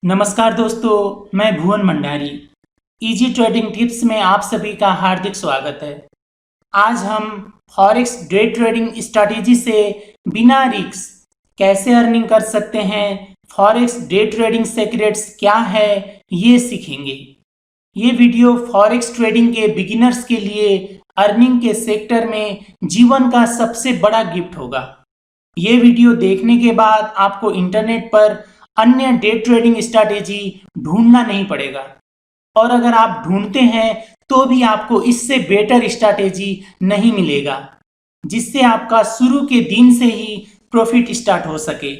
नमस्कार दोस्तों, मैं भुवन मंडारी। इजी ट्रेडिंग टिप्स में आप सभी का हार्दिक स्वागत है। आज हम फॉरेक्स डे ट्रेडिंग स्ट्रैटेजी से बिना रिस्क कैसे अर्निंग कर सकते हैं, फॉरेक्स डे ट्रेडिंग सीक्रेट्स क्या है, ये सीखेंगे। ये वीडियो फॉरेक्स ट्रेडिंग के बिगिनर्स के लिए अर्निंग के सेक्टर में जीवन का सबसे बड़ा गिफ्ट होगा। ये वीडियो देखने के बाद आपको इंटरनेट पर अन्य डे ट्रेडिंग स्ट्रैटेजी ढूंढना नहीं पड़ेगा, और अगर आप ढूंढते हैं तो भी आपको इससे बेटर स्ट्रैटेजी नहीं मिलेगा जिससे आपका शुरू के दिन से ही प्रॉफिट स्टार्ट हो सके।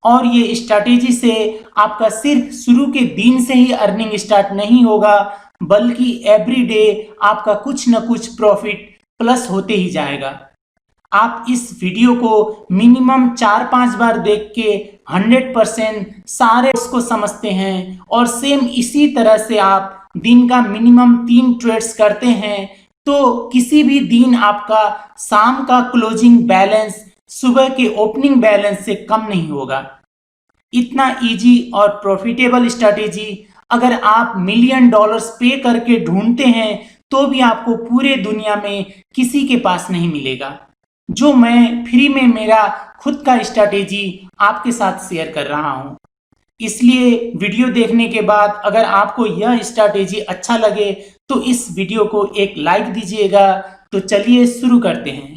और ये स्ट्रैटेजी से आपका सिर्फ शुरू के दिन से ही अर्निंग स्टार्ट नहीं होगा, बल्कि एवरी डे आपका कुछ न कुछ प्रॉफिट प्लस होते ही जाएगा। आप इस वीडियो को मिनिमम 4-5 बार देख के 100% सारे इसको समझते हैं, और सेम इसी तरह से आप दिन का मिनिमम 3 ट्रेड्स करते हैं तो किसी भी दिन आपका शाम का क्लोजिंग बैलेंस सुबह के ओपनिंग बैलेंस से कम नहीं होगा। इतना इजी और प्रॉफिटेबल स्ट्रैटेजी अगर आप $1,000,000 पे करके ढूंढते हैं तो भी आपको पूरे दुनिया में किसी के पास नहीं मिलेगा, जो मैं फ्री में मेरा खुद का स्ट्रैटेजी आपके साथ शेयर कर रहा हूं। इसलिए वीडियो देखने के बाद अगर आपको यह स्ट्रैटेजी अच्छा लगे तो इस वीडियो को एक लाइक दीजिएगा। तो चलिए शुरू करते हैं।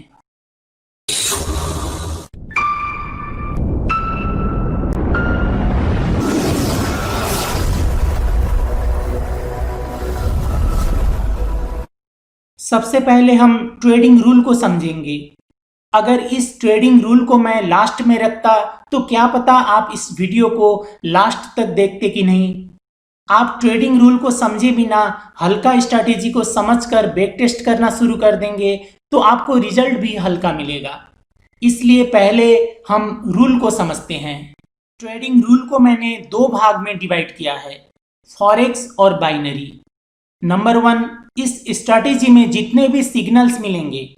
सबसे पहले हम ट्रेडिंग रूल को समझेंगे। अगर इस ट्रेडिंग रूल को मैं लास्ट में रखता तो क्या पता आप इस वीडियो को लास्ट तक देखते कि नहीं। आप ट्रेडिंग रूल को समझे बिना हल्का स्ट्रैटेजी को समझकर बैक टेस्ट करना शुरू कर देंगे तो आपको रिजल्ट भी हल्का मिलेगा। इसलिए पहले हम रूल को समझते हैं। ट्रेडिंग रूल को मैंने 2 भाग में डिवाइड किया है, फॉरेक्स और बाइनरी। नंबर 1, इस स्ट्रैटेजी में जितने भी सिग्नल्स मिलेंगे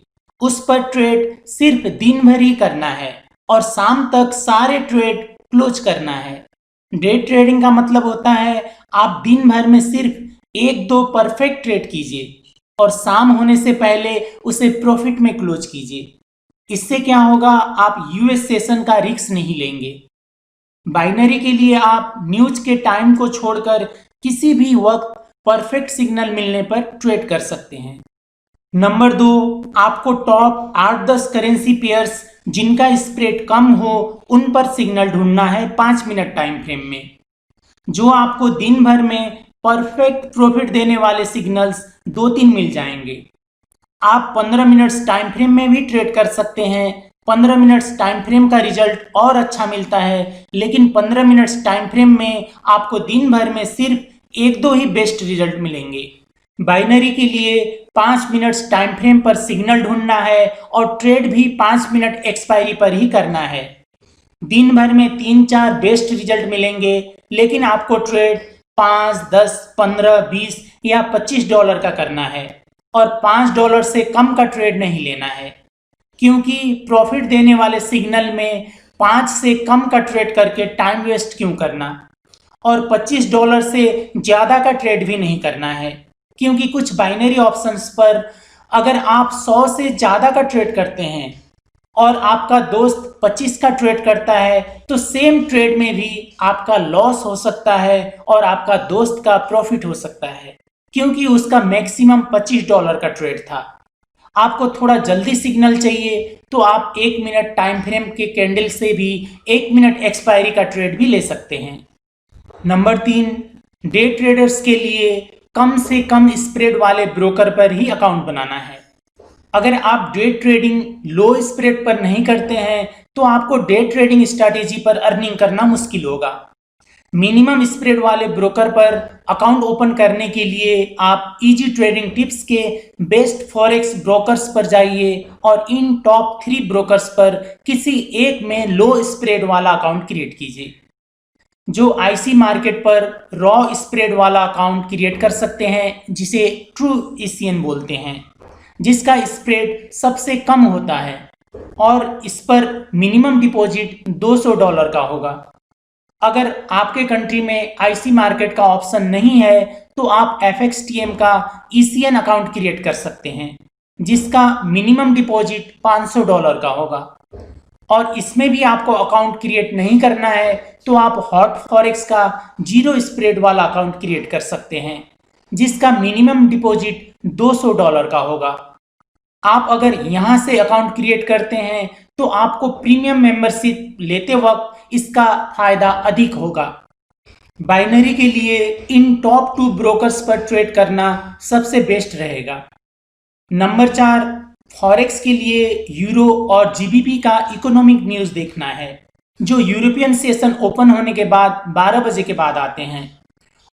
उस पर ट्रेड सिर्फ दिन भर ही करना है और शाम तक सारे ट्रेड क्लोज करना है। डे ट्रेडिंग का मतलब होता है आप दिन भर में सिर्फ 1-2 परफेक्ट ट्रेड कीजिए और शाम होने से पहले उसे प्रॉफिट में क्लोज कीजिए। इससे क्या होगा, आप यूएस सेशन का रिस्क नहीं लेंगे। बाइनरी के लिए आप न्यूज के टाइम को छोड़कर किसी भी वक्त परफेक्ट सिग्नल मिलने पर ट्रेड कर सकते हैं। नंबर 2, आपको टॉप 8-10 करेंसी पेयर्स जिनका स्प्रेड कम हो उन पर सिग्नल ढूंढना है 5 मिनट टाइम फ्रेम में, जो आपको दिन भर में परफेक्ट प्रॉफिट देने वाले सिग्नल्स 2-3 मिल जाएंगे। आप 15 मिनट्स टाइम फ्रेम में भी ट्रेड कर सकते हैं। 15 मिनट्स टाइम फ्रेम का रिजल्ट और अच्छा मिलता है, लेकिन 15 मिनट्स टाइम फ्रेम में आपको दिन भर में सिर्फ 1-2 ही बेस्ट रिजल्ट मिलेंगे। बाइनरी के लिए 5 मिनट्स टाइम फ्रेम पर सिग्नल ढूंढना है और ट्रेड भी 5 मिनट एक्सपायरी पर ही करना है। दिन भर में 3-4 बेस्ट रिजल्ट मिलेंगे, लेकिन आपको ट्रेड 5, 10, 15, 20 या $25 का करना है और $5 से कम का ट्रेड नहीं लेना है, क्योंकि प्रॉफिट देने वाले सिग्नल में 5 से कम का ट्रेड करके टाइम वेस्ट क्यों करना, और $25 से ज़्यादा का ट्रेड भी नहीं करना है, क्योंकि कुछ बाइनरी ऑप्शंस पर अगर आप 100 से ज़्यादा का ट्रेड करते हैं और आपका दोस्त 25 का ट्रेड करता है तो सेम ट्रेड में भी आपका लॉस हो सकता है और आपका दोस्त का प्रॉफिट हो सकता है, क्योंकि उसका मैक्सिमम $25 का ट्रेड था। आपको थोड़ा जल्दी सिग्नल चाहिए तो आप 1 मिनट टाइम फ्रेम के कैंडल से भी 1 मिनट एक्सपायरी का ट्रेड भी ले सकते हैं। नंबर 3, डे ट्रेडर्स के लिए कम से कम स्प्रेड वाले ब्रोकर पर ही अकाउंट बनाना है। अगर आप डे ट्रेडिंग लो स्प्रेड पर नहीं करते हैं तो आपको डे ट्रेडिंग स्ट्रैटेजी पर अर्निंग करना मुश्किल होगा। मिनिमम स्प्रेड वाले ब्रोकर पर अकाउंट ओपन करने के लिए आप इजी ट्रेडिंग टिप्स के बेस्ट फॉरेक्स ब्रोकर्स पर जाइए और इन टॉप 3 ब्रोकर्स पर किसी एक में लो स्प्रेड वाला अकाउंट क्रिएट कीजिए। जो आईसी मार्केट पर रॉ स्प्रेड वाला अकाउंट क्रिएट कर सकते हैं, जिसे ट्रू ईसीएन बोलते हैं, जिसका स्प्रेड सबसे कम होता है और इस पर मिनिमम डिपॉजिट $200 का होगा। अगर आपके कंट्री में आईसी मार्केट का ऑप्शन नहीं है तो आप FXTM का ECN अकाउंट क्रिएट कर सकते हैं, जिसका मिनिमम डिपॉजिट $500 का होगा। और इसमें भी आपको अकाउंट क्रिएट नहीं करना है तो आप हॉट फॉरेक्स का जीरो स्प्रेड वाला अकाउंट क्रिएट कर सकते हैं, जिसका मिनिमम डिपॉजिट $200 का होगा। आप अगर यहाँ से अकाउंट क्रिएट करते हैं तो आपको प्रीमियम मेंबरशिप लेते वक्त इसका फायदा अधिक होगा। बाइनरी के लिए इन टॉप 2 ब्रोकर्स पर ट्रेड करना सबसे बेस्ट रहेगा। नंबर 4, फॉरेक्स के लिए यूरो और GBP का इकोनॉमिक न्यूज़ देखना है, जो यूरोपियन सेशन ओपन होने के बाद 12 बजे के बाद आते हैं।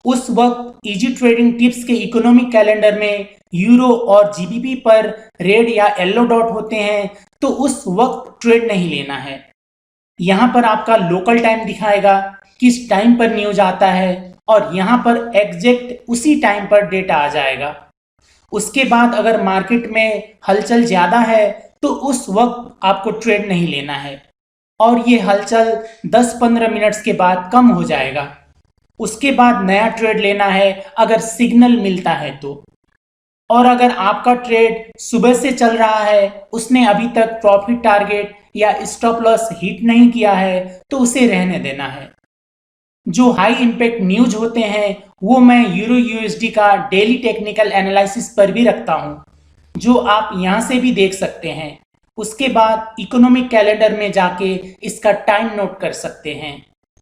उस वक्त इजी ट्रेडिंग टिप्स के इकोनॉमिक कैलेंडर में यूरो और GBP पर रेड या येलो डॉट होते हैं, तो उस वक्त ट्रेड नहीं लेना है। यहाँ पर आपका लोकल टाइम दिखाएगा, किस टाइम पर न्यूज आता है, और यहाँ पर एग्जैक्ट उसी टाइम पर डेटा आ जाएगा। उसके बाद अगर मार्केट में हलचल ज़्यादा है तो उस वक्त आपको ट्रेड नहीं लेना है, और ये हलचल 10-15 मिनट्स के बाद कम हो जाएगा। उसके बाद नया ट्रेड लेना है अगर सिग्नल मिलता है तो। और अगर आपका ट्रेड सुबह से चल रहा है, उसने अभी तक प्रॉफिट टारगेट या स्टॉप लॉस हिट नहीं किया है, तो उसे रहने देना है। जो हाई इम्पैक्ट न्यूज होते हैं वो मैं यूरो USD का डेली टेक्निकल एनालिसिस पर भी रखता हूँ, जो आप यहाँ से भी देख सकते हैं। उसके बाद इकोनॉमिक कैलेंडर में जाके इसका टाइम नोट कर सकते हैं।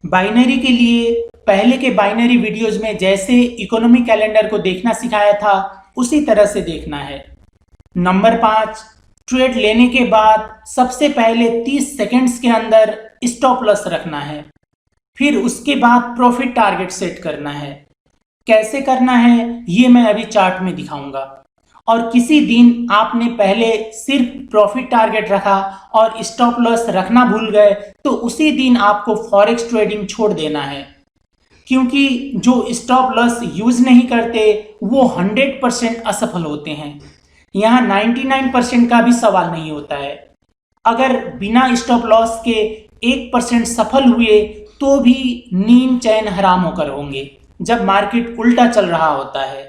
बाइनरी के लिए पहले के बाइनरी वीडियोज में जैसे इकोनॉमिक कैलेंडर को देखना सिखाया था उसी तरह से देखना है। नंबर 5, ट्रेड लेने के बाद सबसे पहले 30 सेकेंड्स के अंदर स्टॉप लॉस रखना है। फिर उसके बाद प्रॉफिट टारगेट सेट करना है। कैसे करना है ये मैं अभी चार्ट में दिखाऊंगा। और किसी दिन आपने पहले सिर्फ प्रॉफिट टारगेट रखा और स्टॉप लॉस रखना भूल गए तो उसी दिन आपको फॉरेक्स ट्रेडिंग छोड़ देना है, क्योंकि जो स्टॉप लॉस यूज नहीं करते वो 100% असफल होते हैं। यहाँ 99% का भी सवाल नहीं होता है। अगर बिना स्टॉप लॉस के 1% सफल हुए तो भी नींद चैन हराम होकर होंगे जब मार्केट उल्टा चल रहा होता है।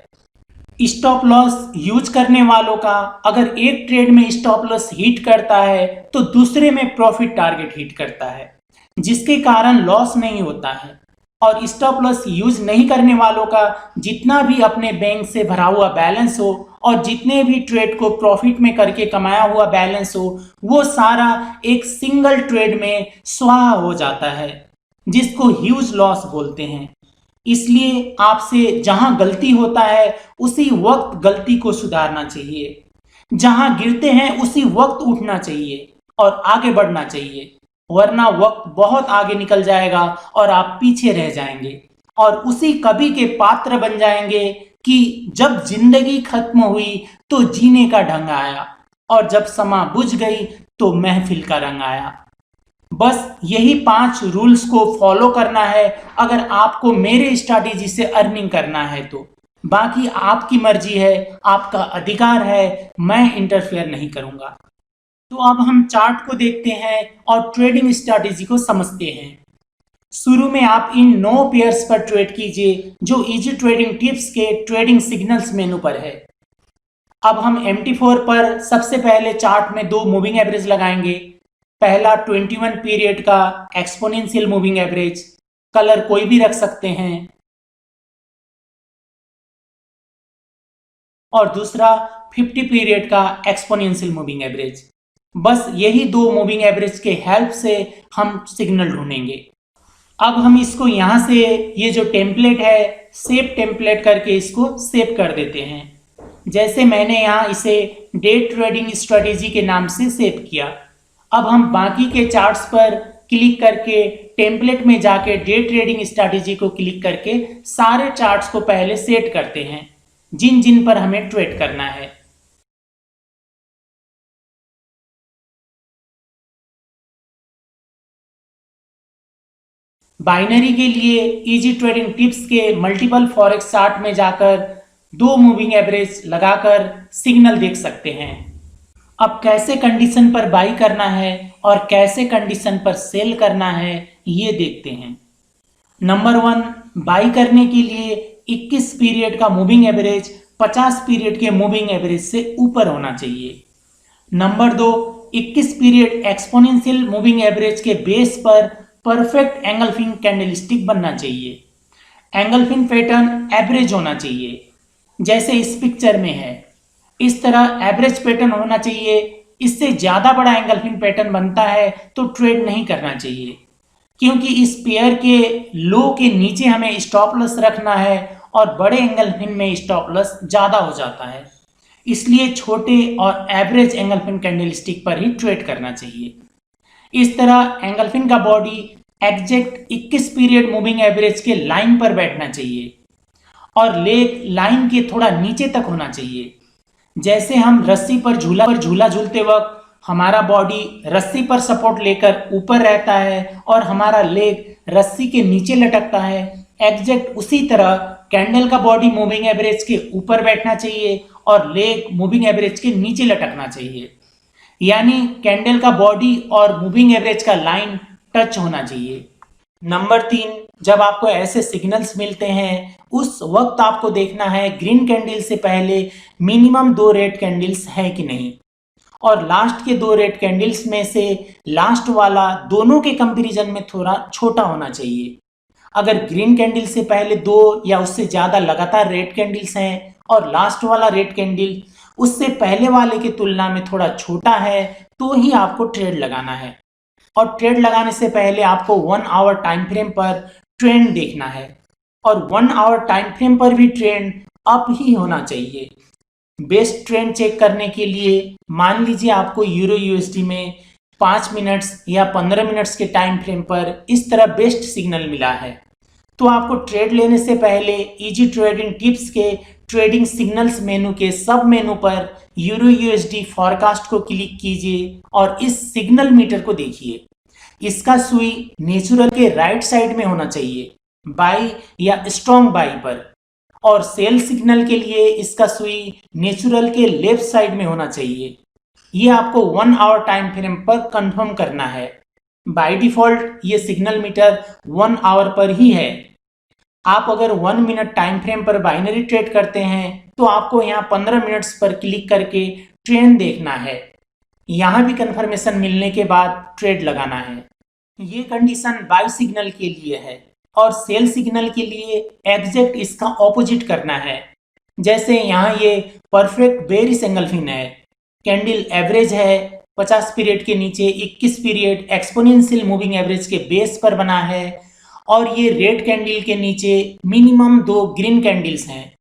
स्टॉप लॉस यूज करने वालों का अगर एक ट्रेड में स्टॉप लॉस हिट करता है तो दूसरे में प्रॉफिट टारगेट हिट करता है, जिसके कारण लॉस नहीं होता है। और स्टॉप लॉस यूज नहीं करने वालों का जितना भी अपने बैंक से भरा हुआ बैलेंस हो और जितने भी ट्रेड को प्रॉफिट में करके कमाया हुआ बैलेंस हो, वो सारा एक सिंगल ट्रेड में स्वाहा हो जाता है, जिसको ह्यूज लॉस बोलते हैं। इसलिए आपसे जहां गलती होता है उसी वक्त गलती को सुधारना चाहिए, जहां गिरते हैं उसी वक्त उठना चाहिए और आगे बढ़ना चाहिए, वरना वक्त बहुत आगे निकल जाएगा और आप पीछे रह जाएंगे और उसी कवि के पात्र बन जाएंगे कि जब जिंदगी खत्म हुई तो जीने का ढंग आया और जब समा बुझ गई तो महफिल का रंग आया। बस यही 5 रूल्स को फॉलो करना है अगर आपको मेरे स्ट्रैटेजी से अर्निंग करना है तो। बाकी आपकी मर्जी है, आपका अधिकार है, मैं इंटरफेयर नहीं करूंगा। तो अब हम चार्ट को देखते हैं और ट्रेडिंग स्ट्रैटेजी को समझते हैं। शुरू में आप इन 9 पेयर्स पर ट्रेड कीजिए जो इजी ट्रेडिंग टिप्स के ट्रेडिंग सिग्नल्स मेनू पर है। अब हम MT4 पर सबसे पहले चार्ट में 2 मूविंग एवरेज लगाएंगे। पहला 21 पीरियड का एक्सपोनेंशियल मूविंग एवरेज, कलर कोई भी रख सकते हैं, और दूसरा 50 पीरियड का एक्सपोनेंशियल मूविंग एवरेज। बस यही 2 मूविंग एवरेज के हेल्प से हम सिग्नल ढूंढेंगे। अब हम इसको यहाँ से ये जो टेम्पलेट है सेव टेम्पलेट करके इसको सेव कर देते हैं। जैसे मैंने यहाँ इसे डे ट्रेडिंग स्ट्रेटेजी के नाम से सेव किया। अब हम बाकी के चार्ट्स पर क्लिक करके टेम्पलेट में जाके डे ट्रेडिंग स्ट्रैटेजी को क्लिक करके सारे चार्ट्स को पहले सेट करते हैं जिन जिन पर हमें ट्रेड करना है। बाइनरी के लिए इजी ट्रेडिंग टिप्स के मल्टीपल फॉरेक्स चार्ट में जाकर 2 मूविंग एवरेज लगाकर सिग्नल देख सकते हैं। अब कैसे कंडीशन पर बाई करना है और कैसे कंडीशन पर सेल करना है ये देखते हैं। नंबर 1, बाई करने के लिए 21 पीरियड का मूविंग एवरेज 50 पीरियड के मूविंग एवरेज से ऊपर होना चाहिए। Number 2, 21 period exponential moving average के बेस पर परफेक्ट एंगल्फिंग कैंडलस्टिक बनना चाहिए। एंगल्फिंग पैटर्न एवरेज होना चाहिए, जैसे इस पिक्चर में है। इस तरह एवरेज पैटर्न होना चाहिए। इससे ज्यादा बड़ा एंगल्फिंग पैटर्न बनता है तो ट्रेड नहीं करना चाहिए, क्योंकि इस पेयर के लो के नीचे हमें स्टॉप लॉस रखना है और बड़े एंगल्फिन में स्टॉप लॉस ज़्यादा हो जाता है। इसलिए छोटे और एवरेज एंगल्फिन कैंडलस्टिक पर ही ट्रेड करना चाहिए। इस तरह एंगल्फिन का body exact 21 period moving average के लाइन पर बैठना चाहिए और लेग लाइन के थोड़ा नीचे तक होना चाहिए। जैसे हम रस्सी पर झूला झूलते वक्त हमारा बॉडी रस्सी पर सपोर्ट लेकर ऊपर रहता है और हमारा लेग रस्सी के नीचे लटकता है, एग्जैक्ट उसी तरह कैंडल का बॉडी मूविंग एवरेज के ऊपर बैठना चाहिए और लेग मूविंग एवरेज के नीचे लटकना चाहिए। यानी कैंडल का बॉडी और मूविंग एवरेज का लाइन टच होना चाहिए। नंबर 3, जब आपको ऐसे सिग्नल्स मिलते हैं उस वक्त आपको देखना है ग्रीन कैंडल से पहले मिनिमम 2 रेड कैंडल्स है कि नहीं, और लास्ट के 2 रेड कैंडल्स में से लास्ट वाला दोनों के कंपैरिजन में थोड़ा छोटा होना चाहिए। अगर ग्रीन कैंडल से पहले 2 या उससे ज़्यादा लगातार रेड कैंडल्स हैं और लास्ट वाला रेड कैंडल उससे पहले वाले की तुलना में थोड़ा छोटा है तो ही आपको ट्रेड लगाना है। और ट्रेड लगाने से पहले आपको 1 आवर टाइम फ्रेम पर ट्रेंड देखना है और 1 आवर टाइम फ्रेम पर भी ट्रेंड अप ही होना चाहिए। बेस्ट ट्रेंड चेक करने के लिए मान लीजिए आपको यूरो यूएसडी में 5 मिनट्स या 15 मिनट्स के टाइम फ्रेम पर इस तरह बेस्ट सिग्नल मिला है, तो आपको ट्रेड लेने से पहले इजी ट्रेडिंग टिप्स के ट्रेडिंग सिग्नल्स मेनू के सब मेनू पर यूरो यूएसडी फॉरकास्ट को क्लिक कीजिए और इस सिग्नल मीटर को देखिए। इसका सुई नेचुरल के राइट साइड में होना चाहिए, बाई या स्ट्रॉन्ग बाई पर, और सेल सिग्नल के लिए इसका सुई नेचुरल के लेफ्ट साइड में होना चाहिए। ये आपको 1 आवर टाइम फ्रेम पर कंफर्म करना है। बाय डिफॉल्ट ये सिग्नल मीटर 1 आवर पर ही है। आप अगर 1 मिनट टाइम फ्रेम पर बाइनरी ट्रेड करते हैं तो आपको यहाँ 15 मिनट्स पर क्लिक करके ट्रेंड देखना है। यहाँ भी कंफर्मेशन मिलने के बाद ट्रेड लगाना है। ये कंडीशन बाय सिग्नल के लिए है और सेल सिग्नल के लिए एग्जैक्ट इसका ऑपोजिट करना है। जैसे यहाँ ये परफेक्ट बेरिश एंगल्फिन है, कैंडल एवरेज है, 50 पीरियड के नीचे 21 पीरियड एक्सपोनेंशियल मूविंग एवरेज के बेस पर बना है और ये रेड कैंडल के नीचे मिनिमम 2 ग्रीन कैंडल्स हैं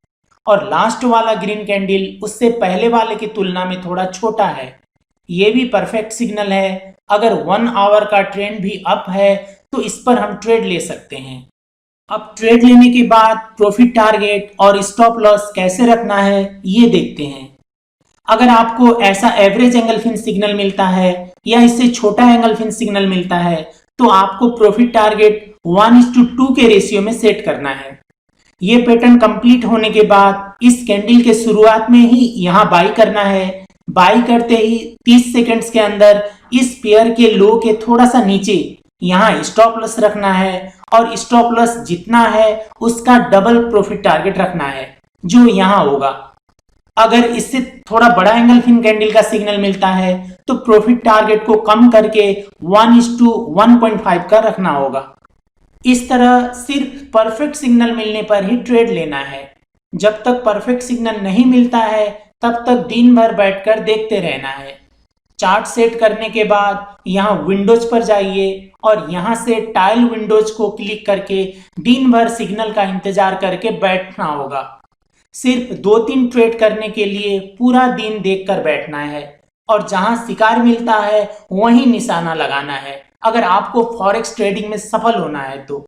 और लास्ट वाला ग्रीन कैंडल उससे पहले वाले की तुलना में थोड़ा छोटा है। ये भी परफेक्ट सिग्नल है। अगर 1 आवर का ट्रेंड भी अप है तो इस पर हम ट्रेड ले सकते हैं। अब ट्रेड लेने के बाद प्रॉफिट टारगेट और स्टॉप लॉस कैसे रखना है ये देखते हैं। अगर आपको ऐसा एवरेज एंगल्फिन सिग्नल मिलता है या इससे छोटा एंगल्फिन सिग्नल मिलता है तो आपको प्रॉफिट टारगेट 1:2 के रेशियो में सेट करना है। ये पैटर्न कंप्लीट होने के बाद इस कैंडल के शुरुआत में ही यहाँ बाई करना है। बाई करते ही 30 सेकंड्स के अंदर इस पेयर के लो के थोड़ा सा नीचे यहाँ स्टॉप लॉस रखना है और स्टॉप लॉस जितना है उसका डबल प्रॉफिट टारगेट रखना है जो यहाँ होगा। अगर इससे थोड़ा बड़ा एंगल्फिन कैंडल का सिग्नल मिलता है तो प्रॉफिट टारगेट को कम करके 1:1.5 का रखना होगा। इस तरह सिर्फ परफेक्ट सिग्नल मिलने पर ही ट्रेड लेना है। जब तक परफेक्ट सिग्नल नहीं मिलता है तब तक दिन भर बैठकर देखते रहना है। चार्ट सेट करने के बाद यहाँ विंडोज पर जाइए और यहाँ से टाइल विंडोज को क्लिक करके दिन भर सिग्नल का इंतजार करके बैठना होगा। सिर्फ 2-3 ट्रेड करने के लिए पूरा दिन देखकर बैठना है और जहां शिकार मिलता है वहीं निशाना लगाना है अगर आपको फॉरेक्स ट्रेडिंग में सफल होना है तो।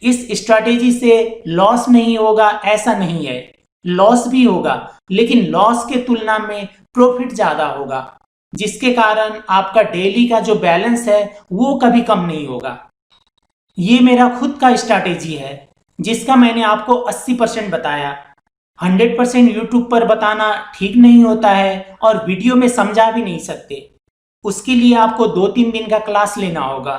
इस स्ट्रैटेजी से लॉस नहीं होगा ऐसा नहीं है, लॉस भी होगा लेकिन लॉस के तुलना में प्रॉफिट ज्यादा होगा, जिसके कारण आपका डेली का जो बैलेंस है वो कभी कम नहीं होगा। ये मेरा खुद का स्ट्रैटेजी है जिसका मैंने आपको 80% बताया। 100% यूट्यूब पर बताना ठीक नहीं होता है और वीडियो में समझा भी नहीं सकते। उसके लिए आपको 2-3 दिन का क्लास लेना होगा।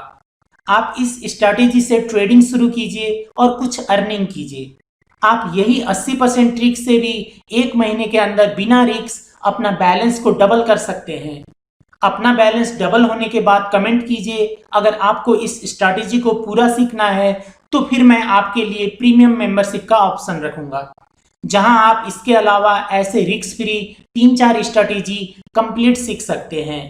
आप इस स्ट्रैटेजी से ट्रेडिंग शुरू कीजिए और कुछ अर्निंग कीजिए। आप यही 80% ट्रिक से भी 1 महीने के अंदर बिना रिस्क अपना बैलेंस को डबल कर सकते हैं। अपना बैलेंस डबल होने के बाद कमेंट कीजिए। अगर आपको इस स्ट्रैटेजी को पूरा सीखना है तो फिर मैं आपके लिए प्रीमियम मेंबरशिप का ऑप्शन रखूंगा, जहां आप इसके अलावा ऐसे रिस्क फ्री 3-4 स्ट्रैटेजी कंप्लीट सीख सकते हैं।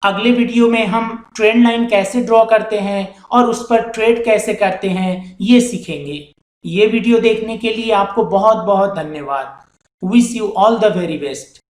अगले वीडियो में हम ट्रेंड लाइन कैसे ड्रॉ करते हैं और उस पर ट्रेड कैसे करते हैं ये सीखेंगे। ये वीडियो देखने के लिए आपको बहुत बहुत धन्यवाद। Wish you all the very best.